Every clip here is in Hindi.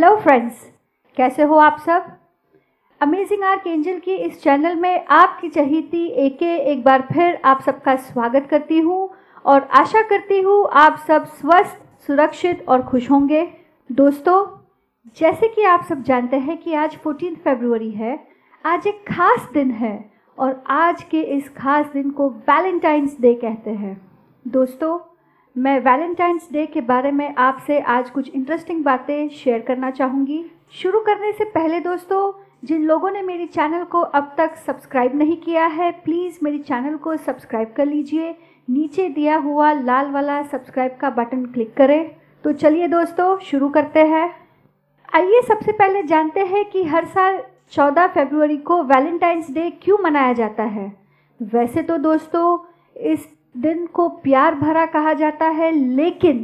हेलो फ्रेंड्स, कैसे हो आप सब। अमेजिंग आर्कएंजल की इस चैनल में आपकी चहेती एके एक बार फिर आप सबका स्वागत करती हूँ और आशा करती हूँ आप सब स्वस्थ, सुरक्षित और खुश होंगे। दोस्तों, जैसे कि आप सब जानते हैं कि आज 14 फरवरी है। आज एक खास दिन है और आज के इस खास दिन को वैलेंटाइंस डे कहते हैं। दोस्तों, मैं वैलेंटाइंस डे के बारे में आपसे आज कुछ इंटरेस्टिंग बातें शेयर करना चाहूँगी। शुरू करने से पहले दोस्तों, जिन लोगों ने मेरी चैनल को अब तक सब्सक्राइब नहीं किया है, प्लीज़ मेरी चैनल को सब्सक्राइब कर लीजिए। नीचे दिया हुआ लाल वाला सब्सक्राइब का बटन क्लिक करें। तो चलिए दोस्तों, शुरू करते हैं। आइए सबसे पहले जानते हैं कि हर साल 14 फरवरी को वैलेंटाइंस डे क्यों मनाया जाता है। वैसे तो दोस्तों इस दिन को प्यार भरा कहा जाता है, लेकिन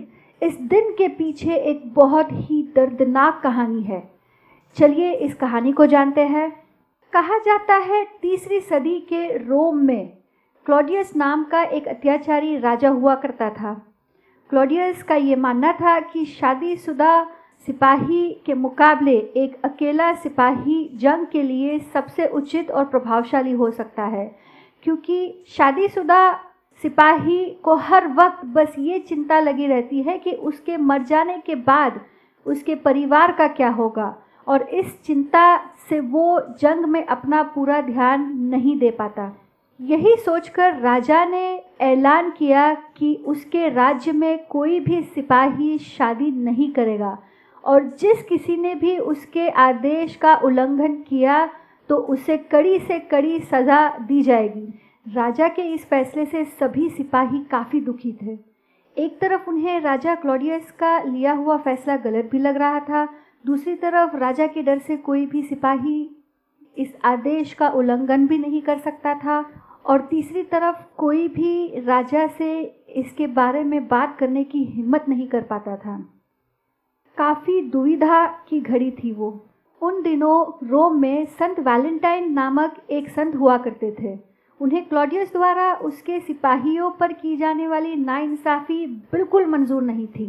इस दिन के पीछे एक बहुत ही दर्दनाक कहानी है। चलिए इस कहानी को जानते हैं। कहा जाता है 3री सदी के रोम में क्लॉडियस नाम का एक अत्याचारी राजा हुआ करता था। क्लॉडियस का ये मानना था कि शादीशुदा सिपाही के मुकाबले एक अकेला सिपाही जंग के लिए सबसे उचित और प्रभावशाली हो सकता है, क्योंकि शादीशुदा सिपाही को हर वक्त बस ये चिंता लगी रहती है कि उसके मर जाने के बाद उसके परिवार का क्या होगा, और इस चिंता से वो जंग में अपना पूरा ध्यान नहीं दे पाता। यही सोचकर राजा ने ऐलान किया कि उसके राज्य में कोई भी सिपाही शादी नहीं करेगा, और जिस किसी ने भी उसके आदेश का उल्लंघन किया तो उसे कड़ी से कड़ी सज़ा दी जाएगी। राजा के इस फैसले से सभी सिपाही काफ़ी दुखी थे। एक तरफ उन्हें राजा क्लॉडियस का लिया हुआ फैसला गलत भी लग रहा था, दूसरी तरफ राजा के डर से कोई भी सिपाही इस आदेश का उल्लंघन भी नहीं कर सकता था, और तीसरी तरफ कोई भी राजा से इसके बारे में बात करने की हिम्मत नहीं कर पाता था। काफ़ी दुविधा की घड़ी थी वो। उन दिनों रोम में संत वैलेंटाइन नामक एक संत हुआ करते थे। उन्हें क्लॉडियस द्वारा उसके सिपाहियों पर की जाने वाली नाइंसाफ़ी बिल्कुल मंजूर नहीं थी।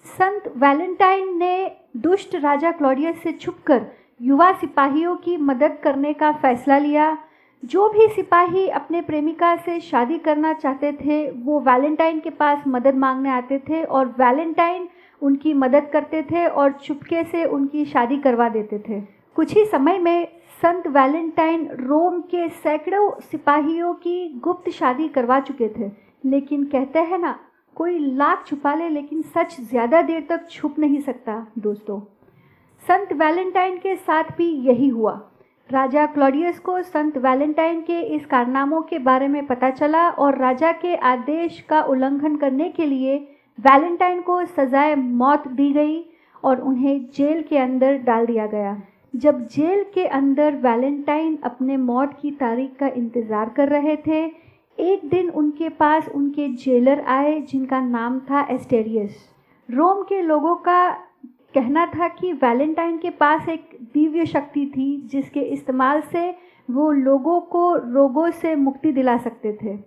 संत वैलेंटाइन ने दुष्ट राजा क्लॉडियस से छुपकर युवा सिपाहियों की मदद करने का फैसला लिया। जो भी सिपाही अपने प्रेमिका से शादी करना चाहते थे वो वैलेंटाइन के पास मदद मांगने आते थे, और वैलेंटाइन उनकी मदद करते थे और चुपके से उनकी शादी करवा देते थे। कुछ ही समय में संत वैलेंटाइन रोम के सैकड़ों सिपाहियों की गुप्त शादी करवा चुके थे। लेकिन कहते हैं ना, कोई लाख छुपा ले लेकिन सच ज़्यादा देर तक छुप नहीं सकता। दोस्तों, संत वैलेंटाइन के साथ भी यही हुआ। राजा क्लॉडियस को संत वैलेंटाइन के इस कारनामों के बारे में पता चला, और राजा के आदेश का उल्लंघन करने के लिए वैलेंटाइन को सजाए मौत दी गई और उन्हें जेल के अंदर डाल दिया गया। जब जेल के अंदर वैलेंटाइन अपने मौत की तारीख का इंतज़ार कर रहे थे, एक दिन उनके पास उनके जेलर आए जिनका नाम था एस्टेरियस। रोम के लोगों का कहना था कि वैलेंटाइन के पास एक दिव्य शक्ति थी जिसके इस्तेमाल से वो लोगों को रोगों से मुक्ति दिला सकते थे।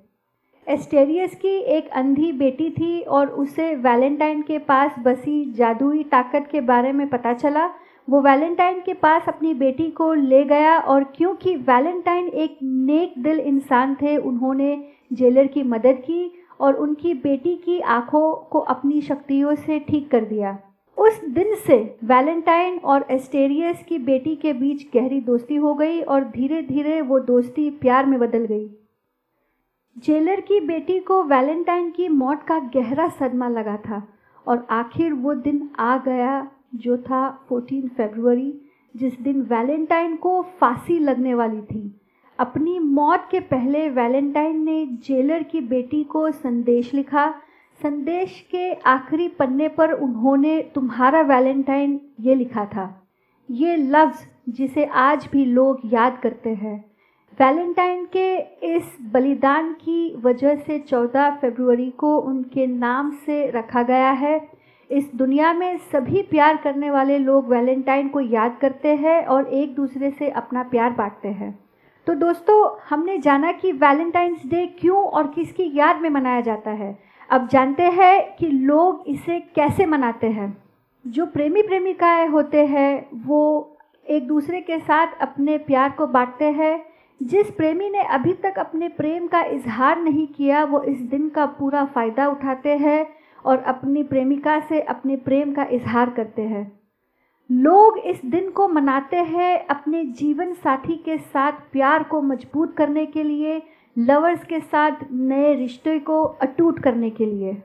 एस्टेरियस की एक अंधी बेटी थी और उसे वैलेंटाइन के पास बसी जादुई ताकत के बारे में पता चला। वो वैलेंटाइन के पास अपनी बेटी को ले गया, और क्योंकि वैलेंटाइन एक नेक दिल इंसान थे, उन्होंने जेलर की मदद की और उनकी बेटी की आंखों को अपनी शक्तियों से ठीक कर दिया। उस दिन से वैलेंटाइन और एस्टेरियस की बेटी के बीच गहरी दोस्ती हो गई और धीरे धीरे वो दोस्ती प्यार में बदल गई। जेलर की बेटी को वैलेंटाइन की मौत का गहरा सदमा लगा था, और आखिर वो दिन आ गया जो था 14 फरवरी, जिस दिन वैलेंटाइन को फांसी लगने वाली थी। अपनी मौत के पहले वैलेंटाइन ने जेलर की बेटी को संदेश लिखा। संदेश के आखिरी पन्ने पर उन्होंने तुम्हारा वैलेंटाइन ये लिखा था, ये लफ्ज़ जिसे आज भी लोग याद करते हैं। वैलेंटाइन के इस बलिदान की वजह से 14 फरवरी को उनके नाम से रखा गया है। इस दुनिया में सभी प्यार करने वाले लोग वैलेंटाइन को याद करते हैं और एक दूसरे से अपना प्यार बांटते हैं। तो दोस्तों, हमने जाना कि वैलेंटाइंस डे क्यों और किसकी याद में मनाया जाता है। अब जानते हैं कि लोग इसे कैसे मनाते हैं। जो प्रेमी प्रेमिकाएं होते हैं वो एक दूसरे के साथ अपने प्यार को बांटते हैं। जिस प्रेमी ने अभी तक अपने प्रेम का इजहार नहीं किया वो इस दिन का पूरा फ़ायदा उठाते हैं और अपनी प्रेमिका से अपने प्रेम का इजहार करते हैं। लोग इस दिन को मनाते हैं अपने जीवन साथी के साथ प्यार को मजबूत करने के लिए, लवर्स के साथ नए रिश्ते को अटूट करने के लिए।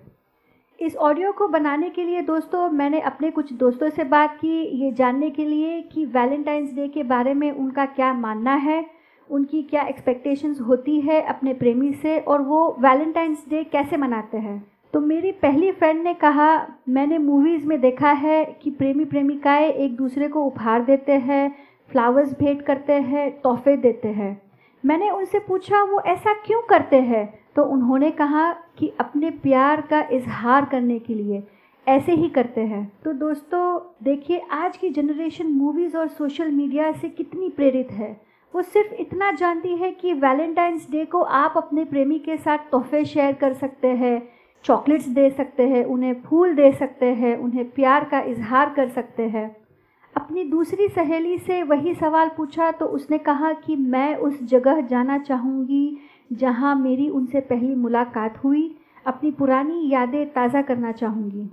इस ऑडियो को बनाने के लिए दोस्तों मैंने अपने कुछ दोस्तों से बात की, ये जानने के लिए कि वैलेंटाइंस डे के बारे में उनका क्या मानना है, उनकी क्या एक्सपेक्टेशंस होती है अपने प्रेमी से और वो वैलेंटाइंस डे कैसे मनाते हैं। तो मेरी पहली फ्रेंड ने कहा, मैंने मूवीज़ में देखा है कि प्रेमी प्रेमिकाएं एक दूसरे को उपहार देते हैं, फ्लावर्स भेंट करते हैं, तोहफे देते हैं। मैंने उनसे पूछा वो ऐसा क्यों करते हैं, तो उन्होंने कहा कि अपने प्यार का इजहार करने के लिए ऐसे ही करते हैं। तो दोस्तों देखिए, आज की जनरेशन मूवीज़ और सोशल मीडिया से कितनी प्रेरित है। वो सिर्फ इतना जानती है कि वैलेंटाइंस डे को आप अपने प्रेमी के साथ तोहफे शेयर कर सकते हैं, चॉकलेट्स दे सकते हैं, उन्हें फूल दे सकते हैं, उन्हें प्यार का इजहार कर सकते हैं। अपनी दूसरी सहेली से वही सवाल पूछा तो उसने कहा कि मैं उस जगह जाना चाहूँगी जहाँ मेरी उनसे पहली मुलाकात हुई, अपनी पुरानी यादें ताज़ा करना चाहूँगी।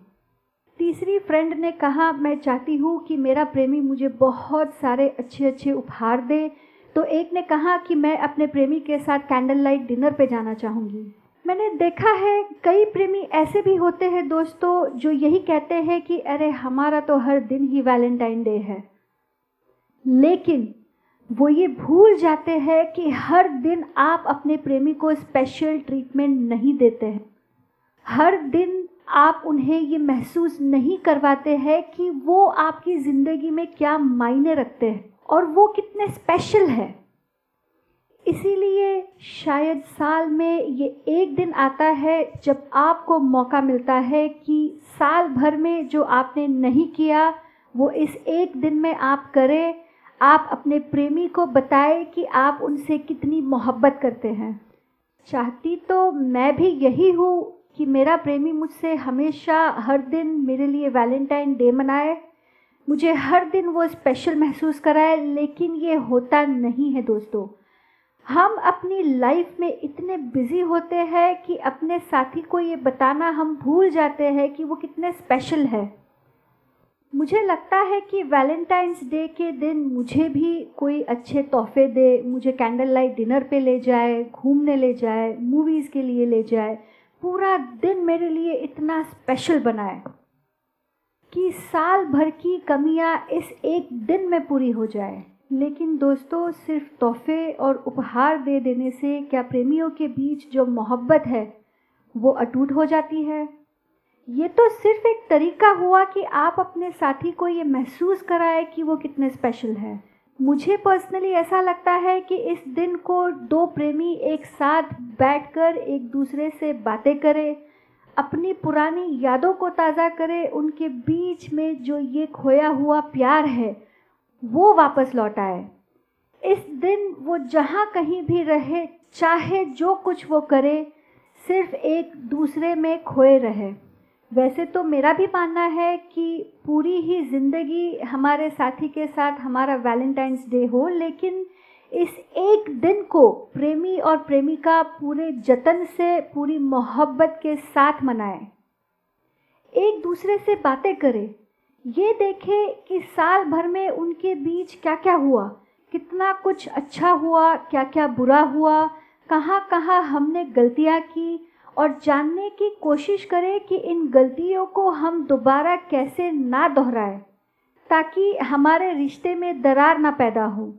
तीसरी फ्रेंड ने कहा, मैं चाहती हूँ कि मेरा प्रेमी मुझे बहुत सारे अच्छे अच्छे उपहार दे। तो एक ने कहा कि मैं अपने प्रेमी के साथ कैंडल लाइट डिनर पे जाना चाहूँगी। मैंने देखा है कई प्रेमी ऐसे भी होते हैं दोस्तों जो यही कहते हैं कि अरे हमारा तो हर दिन ही वैलेंटाइन डे है, लेकिन वो ये भूल जाते हैं कि हर दिन आप अपने प्रेमी को स्पेशल ट्रीटमेंट नहीं देते हैं। हर दिन आप उन्हें ये महसूस नहीं करवाते हैं कि वो आपकी ज़िंदगी में क्या मायने रखते हैं और वो कितने स्पेशल है। इसीलिए शायद साल में ये एक दिन आता है जब आपको मौका मिलता है कि साल भर में जो आपने नहीं किया वो इस एक दिन में आप करें। आप अपने प्रेमी को बताएं कि आप उनसे कितनी मोहब्बत करते हैं। चाहती तो मैं भी यही हूँ कि मेरा प्रेमी मुझसे हमेशा हर दिन मेरे लिए वैलेंटाइन डे मनाए, मुझे हर दिन वो स्पेशल महसूस कराए, लेकिन ये होता नहीं है दोस्तों। हम अपनी लाइफ में इतने बिजी होते हैं कि अपने साथी को ये बताना हम भूल जाते हैं कि वो कितने स्पेशल है। मुझे लगता है कि वैलेंटाइंस डे के दिन मुझे भी कोई अच्छे तोहफे दे, मुझे कैंडल लाइट डिनर पे ले जाए, घूमने ले जाए, मूवीज़ के लिए ले जाए, पूरा दिन मेरे लिए इतना स्पेशल बनाए कि साल भर की कमियां इस एक दिन में पूरी हो जाए। लेकिन दोस्तों सिर्फ तोहफे और उपहार दे देने से क्या प्रेमियों के बीच जो मोहब्बत है वो अटूट हो जाती है? ये तो सिर्फ एक तरीका हुआ कि आप अपने साथी को ये महसूस कराएं कि वो कितने स्पेशल है। मुझे पर्सनली ऐसा लगता है कि इस दिन को दो प्रेमी एक साथ बैठकर एक दूसरे से बातें करें, अपनी पुरानी यादों को ताज़ा करें, उनके बीच में जो ये खोया हुआ प्यार है वो वापस लौट आए। इस दिन वो जहाँ कहीं भी रहे, चाहे जो कुछ वो करे, सिर्फ एक दूसरे में खोए रहे। वैसे तो मेरा भी मानना है कि पूरी ही ज़िंदगी हमारे साथी के साथ हमारा वैलेंटाइंस डे हो, लेकिन इस एक दिन को प्रेमी और प्रेमिका पूरे जतन से, पूरी मोहब्बत के साथ मनाएं, एक दूसरे से बातें करें, ये देखें कि साल भर में उनके बीच क्या क्या हुआ, कितना कुछ अच्छा हुआ, क्या क्या बुरा हुआ, कहाँ कहाँ हमने गलतियाँ की, और जानने की कोशिश करें कि इन गलतियों को हम दोबारा कैसे ना दोहराएं ताकि हमारे रिश्ते में दरार ना पैदा हो।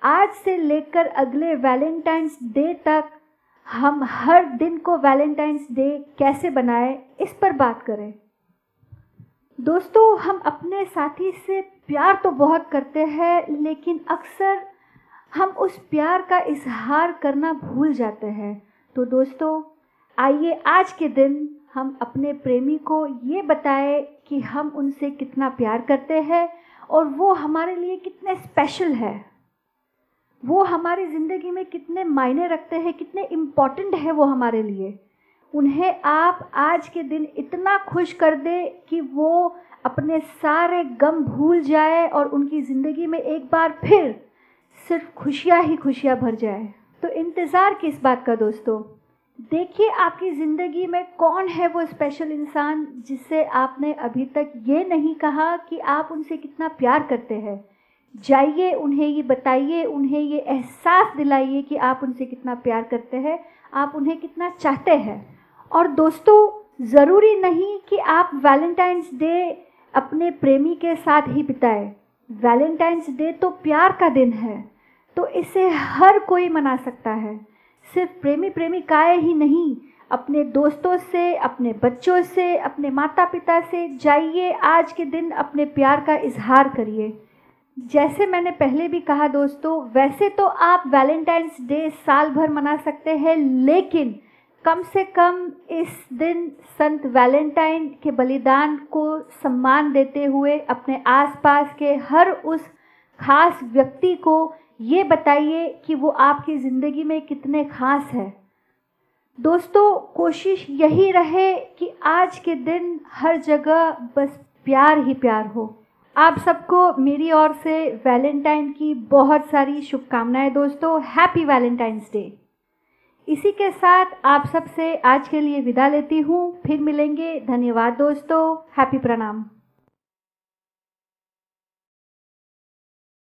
आज से लेकर अगले वैलेंटाइंस डे तक हम हर दिन को वैलेंटाइंस डे कैसे बनाएं, इस पर बात करें। दोस्तों हम अपने साथी से प्यार तो बहुत करते हैं, लेकिन अक्सर हम उस प्यार का इजहार करना भूल जाते हैं। तो दोस्तों आइए आज के दिन हम अपने प्रेमी को ये बताएं कि हम उनसे कितना प्यार करते हैं और वो हमारे लिए कितने स्पेशल है, वो हमारी ज़िंदगी में कितने मायने रखते हैं, कितने इम्पॉर्टेंट है वो हमारे लिए। उन्हें आप आज के दिन इतना खुश कर दे कि वो अपने सारे गम भूल जाए और उनकी ज़िंदगी में एक बार फिर सिर्फ खुशियाँ ही खुशियाँ भर जाए। तो इंतज़ार किस बात का दोस्तों? देखिए आपकी ज़िंदगी में कौन है वो स्पेशल इंसान जिससे आपने अभी तक ये नहीं कहा कि आप उनसे कितना प्यार करते हैं। जाइए उन्हें ये बताइए, उन्हें ये एहसास दिलाइए कि आप उनसे कितना प्यार करते हैं, आप उन्हें कितना चाहते हैं। और दोस्तों ज़रूरी नहीं कि आप वैलेंटाइंस डे अपने प्रेमी के साथ ही बिताएं। वैलेंटाइंस डे तो प्यार का दिन है, तो इसे हर कोई मना सकता है। सिर्फ प्रेमी प्रेमिकाएं ही नहीं, अपने दोस्तों से, अपने बच्चों से, अपने माता पिता से जाइए आज के दिन अपने प्यार का इजहार करिए। जैसे मैंने पहले भी कहा दोस्तों, वैसे तो आप वैलेंटाइंस डे साल भर मना सकते हैं, लेकिन कम से कम इस दिन संत वैलेंटाइन के बलिदान को सम्मान देते हुए अपने आसपास के हर उस खास व्यक्ति को ये बताइए कि वो आपकी ज़िंदगी में कितने ख़ास है। दोस्तों कोशिश यही रहे कि आज के दिन हर जगह बस प्यार ही प्यार हो। आप सबको मेरी ओर से वैलेंटाइन की बहुत सारी शुभकामनाएं दोस्तों। Happy Valentine's day. इसी के साथ आप सबसे आज के लिए विदा लेती हूँ। फिर मिलेंगे। धन्यवाद दोस्तों। हैप्पी प्रणाम।